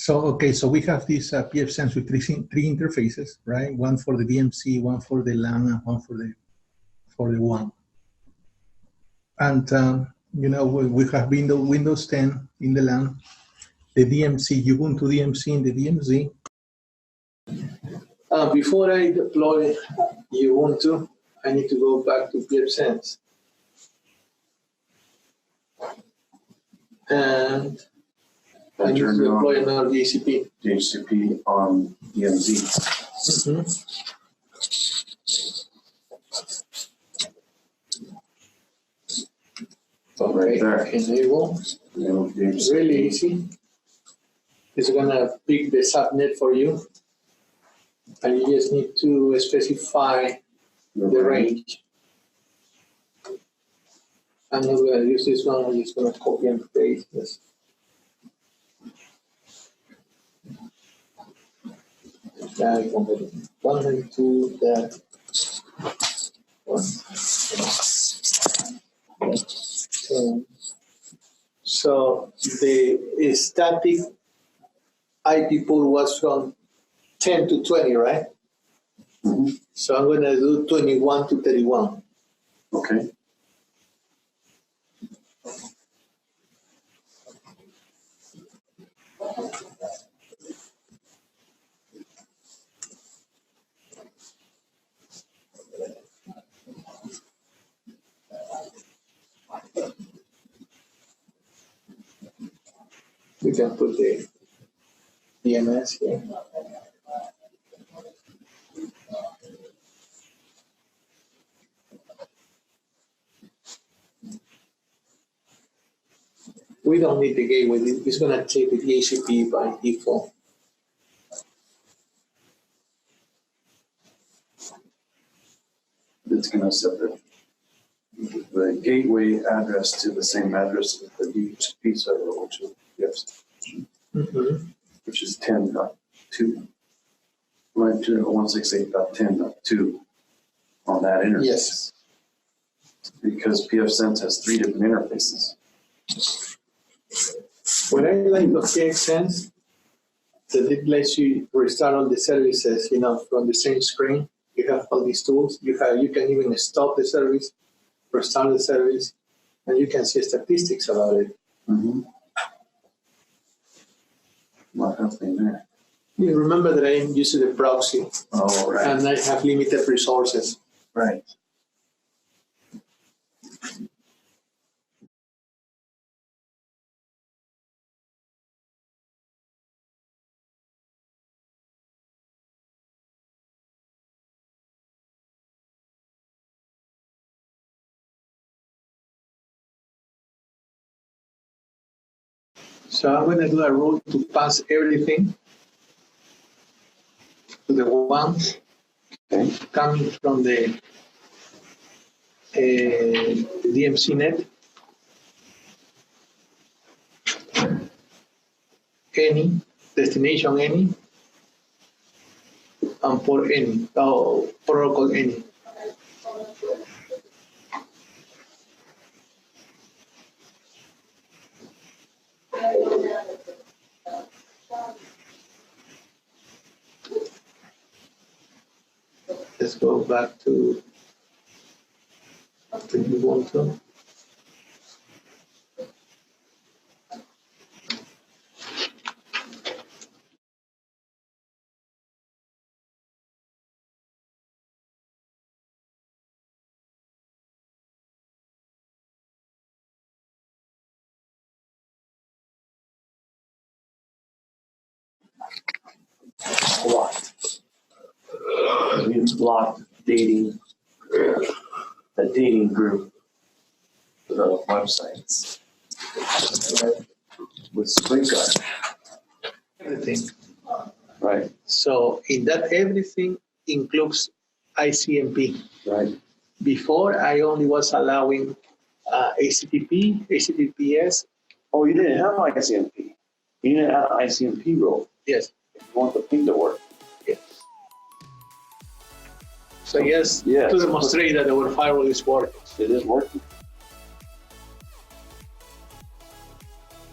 So we have this pfSense with three interfaces, right? One for the DMC, one for the LAN, and one for the WAN. And we have Windows 10 in the LAN, the DMC, Ubuntu DMC in the DMZ. Before I deploy Ubuntu, I need to go back to pfSense. And I need to deploy another DHCP. DHCP on DMZ. Mm-hmm. Right there. Enable. DHCP. Really easy. It's gonna pick the subnet for you, and you just need to specify the range. I'm not gonna use this one. I'm just gonna copy and paste this. That 192 that one. So the static IP pool was from 10 to 20, right? Mm-hmm. So I'm going to do 21 to 31. Okay. We can put the DNS here. We don't need the gateway. It's going to take the DHCP by default. It's going to set the gateway address to the same address as the DHCP server, which is Mm-hmm. which is 10.2. 168.10.2 on that interface. Yes. Because pfSense has 3 different interfaces. What I like of pfSense that it lets you restart all the services, from the same screen. You have all these tools. You can even stop the service, restart the service, and you can see statistics about it. Mm-hmm. What happening there? You remember that I am using the proxy, Oh, right. and I have limited resources. Right. So I'm going to do a rule to pass everything to the one coming from the DMC net. Any, destination any, and port any, or protocol any. Let's go back to Ubuntu. Blocked. It's blocked dating, a dating group for the websites with Sprinkler. Everything. Right, So in that everything includes ICMP. right. Before I only was allowing HTTP, HTTPS. Oh, you didn't have ICMP. You didn't have an ICMP role. Yes. If you want the ping to work. Yes. So yes, Yeah. to demonstrate that our firewall is working. It is working.